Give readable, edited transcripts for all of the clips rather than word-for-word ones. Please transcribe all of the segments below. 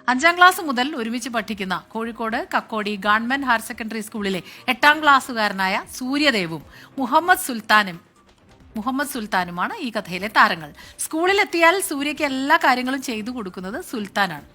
5ാം class മുതൽ ഒരുമിച്ച് പഠിക്കുന്ന Kozhikode Kakkodi government higher secondary സ്കൂളിലെ 8ാം ക്ലാസ്സുകാരനായ സൂര്യദേവും മുഹമ്മദ് സുൽത്താനുമാണ് ഈ കഥയിലെ താരങ്ങൾ. സ്കൂളിലെത്തിയാൽ സൂര്യയ്ക്ക് എല്ലാ കാര്യങ്ങളും ചെയ്തു കൊടുക്കുന്നത് സുൽത്താനാണ്.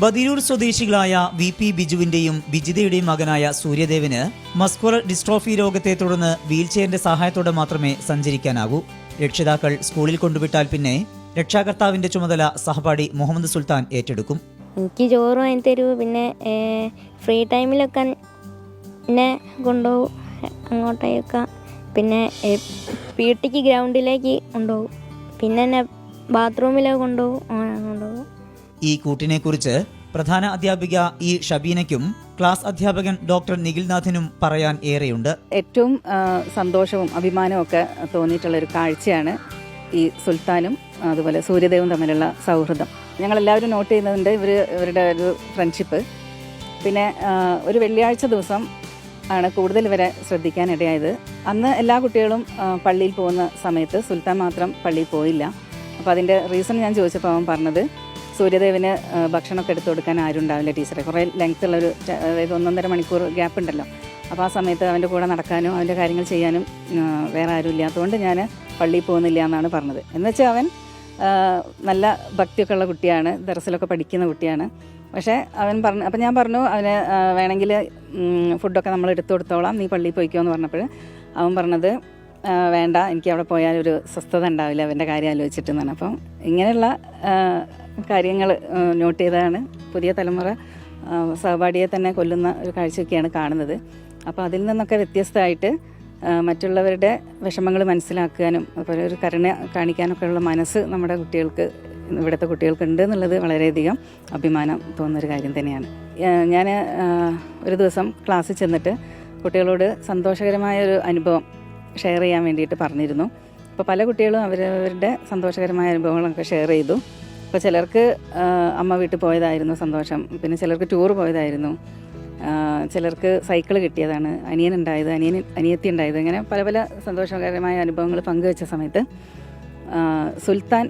ബദിരൂർ സ്വദേശികളായ VP ബിജുവിന്റെയും ബിജിതയുടെയും മകനായ സൂര്യദേവിന് മസ്കുലർ ഡിസ്ട്രോഫി രോഗത്തെ തുടർന്ന് വീൽചെയറിന്റെ സഹായത്തോടെ മാത്രമേ സഞ്ചരിക്കാനാകൂ. രക്ഷിതാക്കൾ സ്കൂളിൽ കൊണ്ടുവിട്ടാൽ പിന്നെ രക്ഷാകർത്താവിന്റെ ചുമതല സഹപാഠി മുഹമ്മദ് സുൽത്താൻ ഏറ്റെടുക്കും. എനിക്ക് ചോറ് വാങ്ങി തരൂ, പിന്നെ ഫ്രീ ടൈമിലൊക്കെ എന്നെ കൊണ്ടുപോകും അങ്ങോട്ടേക്ക്, പിന്നെ PT ഗ്രൗണ്ടിലേക്ക് കൊണ്ടുപോകും, പിന്നെ എന്നെ ബാത്റൂമിലേക്ക് കൊണ്ടുപോകും. ഈ കൂട്ടിനെ കുറിച്ച് പ്രധാന അധ്യാപിക ഷബീനയ്ക്കും ക്ലാസ് അധ്യാപകൻ ഡോക്ടർ നിഖിൽനാഥിനും പറയാൻ ഏറെയുണ്ട്. ഏറ്റവും സന്തോഷവും അഭിമാനവും ഒക്കെ തോന്നിയിട്ടുള്ള ഒരു കാഴ്ചയാണ് ഈ സുൽത്താനും അതുപോലെ സൂര്യദേവും തമ്മിലുള്ള സൗഹൃദം. ഞങ്ങളെല്ലാവരും നോട്ട് ചെയ്യുന്നുണ്ട് ഇവരുടെ ഒരു ഫ്രണ്ട്ഷിപ്പ്. പിന്നെ ഒരു വെള്ളിയാഴ്ച ദിവസം ആണ് കൂടുതൽ ഇവരെ ശ്രദ്ധിക്കാനിടയായത്. അന്ന് എല്ലാ കുട്ടികളും പള്ളിയിൽ പോകുന്ന സമയത്ത് സുൽത്താൻ മാത്രം പള്ളിയിൽ പോയില്ല. അപ്പോൾ അതിൻ്റെ റീസൺ ഞാൻ ചോദിച്ചപ്പോൾ അവൻ പറഞ്ഞത്, സൂര്യദേവിന് ഭക്ഷണമൊക്കെ എടുത്തു കൊടുക്കാൻ ആരും ഉണ്ടാവില്ല ടീച്ചറെ, കുറേ ലെങ്ത്തുള്ളൊരു, അതായത് 1.5 മണിക്കൂർ ഗ്യാപ്പ് ഉണ്ടല്ലോ. അപ്പോൾ ആ സമയത്ത് അവൻ്റെ കൂടെ നടക്കാനും അവൻ്റെ കാര്യങ്ങൾ ചെയ്യാനും വേറെ ആരും ഇല്ലാത്തതുകൊണ്ട് ഞാൻ പള്ളിയിൽ പോകുന്നില്ല എന്നാണ് പറഞ്ഞത്. എന്നുവെച്ചാൽ അവൻ നല്ല ഭക്തിയൊക്കെ ഉള്ള കുട്ടിയാണ്, ദർസിലൊക്കെ പഠിക്കുന്ന കുട്ടിയാണ്. പക്ഷേ അവൻ അപ്പം ഞാൻ പറഞ്ഞു അവന് വേണമെങ്കിൽ ഫുഡൊക്കെ നമ്മൾ എടുത്തു കൊടുത്തോളാം, നീ പള്ളിയിൽ പോയിക്കോ എന്ന് പറഞ്ഞപ്പോൾ അവൻ പറഞ്ഞത് വേണ്ട, എനിക്ക് അവിടെ പോയാലൊരു സ്വസ്ഥത ഉണ്ടാവില്ല അവൻ്റെ കാര്യം ആലോചിച്ചിട്ടെന്നാണ്. അപ്പം ഇങ്ങനെയുള്ള കാര്യങ്ങൾ നോട്ട് ചെയ്താണ് പുതിയ തലമുറ സഹപാഠിയെ തന്നെ കൊല്ലുന്ന ഒരു കാഴ്ചയൊക്കെയാണ് കാണുന്നത്. അപ്പോൾ അതിൽ നിന്നൊക്കെ വ്യത്യസ്തമായിട്ട് മറ്റുള്ളവരുടെ വിഷമങ്ങൾ മനസ്സിലാക്കാനും അതുപോലെ ഒരു കരുണ കാണിക്കാനൊക്കെ ഉള്ള മനസ്സ് നമ്മുടെ കുട്ടികൾക്ക്, ഇവിടുത്തെ കുട്ടികൾക്കുണ്ട് എന്നുള്ളത് വളരെയധികം അഭിമാനം തോന്നുന്നൊരു കാര്യം തന്നെയാണ്. ഞാൻ ഒരു ദിവസം ക്ലാസ്സിൽ ചെന്നിട്ട് കുട്ടികളോട് സന്തോഷകരമായ ഒരു അനുഭവം ഷെയർ ചെയ്യാൻ വേണ്ടിയിട്ട് പറഞ്ഞിരുന്നു. അപ്പോൾ പല കുട്ടികളും അവരവരുടെ സന്തോഷകരമായ അനുഭവങ്ങളൊക്കെ ഷെയർ ചെയ്തു. അപ്പോൾ ചിലർക്ക് അമ്മ വീട്ടിൽ പോയതായിരുന്നു സന്തോഷം, പിന്നെ ചിലർക്ക് ടൂർ പോയതായിരുന്നു, ചിലർക്ക് സൈക്കിൾ കിട്ടിയതാണ്, അനിയത്തി ഉണ്ടായത്, അങ്ങനെ പല പല സന്തോഷകരമായ അനുഭവങ്ങൾ പങ്കുവെച്ച സമയത്ത് സുൽത്താൻ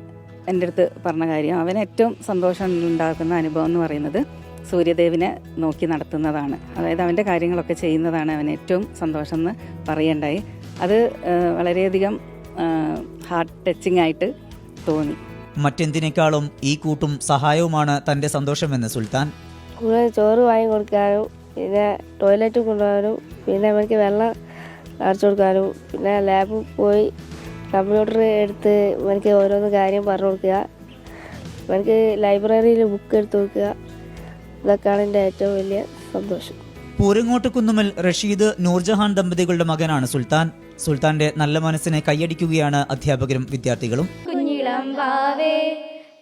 എൻ്റെ അടുത്ത് പറഞ്ഞ കാര്യം, അവന് ഏറ്റവും സന്തോഷം ഉണ്ടാക്കുന്ന അനുഭവം എന്ന് പറയുന്നത് സൂര്യദേവിനെ നോക്കി നടത്തുന്നതാണ്. അതായത് അവൻ്റെ കാര്യങ്ങളൊക്കെ ചെയ്യുന്നതാണ് അവന് ഏറ്റവും സന്തോഷം എന്ന് പറയണ്ടായി. അത് വളരെയധികം ഹാർട്ട് ടച്ചിങ് ആയിട്ട് തോന്നി. മറ്റെന്തിനേക്കാളും ഈ കൂട്ടും സഹായവുമാണ് തന്റെ സന്തോഷമെന്ന് സുൽത്താൻ. കൂടുതൽ ചോറ് വാങ്ങി കൊടുക്കാനും, പിന്നെ ടോയ്ലറ്റ് കൊണ്ടുപോകാനും, പിന്നെ അവർക്ക് വെള്ളം അടച്ചു കൊടുക്കാനും, പിന്നെ ലാബിൽ പോയി കമ്പ്യൂട്ടർ എടുത്ത് എനിക്ക് ഓരോന്ന് കാര്യം പറഞ്ഞു കൊടുക്കുക, എനിക്ക് ലൈബ്രറിയിൽ ബുക്ക് എടുത്തു കൊടുക്കുക, ഇതൊക്കെയാണ് എൻ്റെ ഏറ്റവും വലിയ സന്തോഷം. പൂരങ്ങോട്ട് കുന്നുമ്മൽ റഷീദ് നൂർജഹാൻ ദമ്പതികളുടെ മകനാണ് സുൽത്താൻ. സുൽത്താന്റെ നല്ല മനസ്സിനെ കൈയടിക്കുകയാണ് അധ്യാപകരും വിദ്യാർത്ഥികളും. കുഞ്ഞിളം വാവേ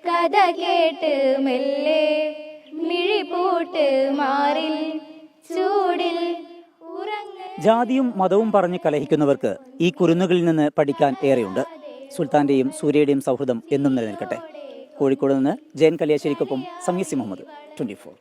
കഥ കേട്ട് മെല്ലെ മിഴിപൂട്ട് മാറിൽ ചൂടിൽ ജാതിയും മതവും പറഞ്ഞ് കലഹിക്കുന്നവർക്ക് ഈ കുരുന്നുകളിൽ നിന്ന് പഠിക്കാൻ ഏറെയുണ്ട്. സുൽത്താന്റെയും സൂര്യയുടെയും സൗഹൃദം എന്നും നിലനിൽക്കട്ടെ. കോഴിക്കോട് നിന്ന് ജയൻ കല്യാശ്ശേരിക്കൊപ്പം സമീസി മുഹമ്മദ്, 24.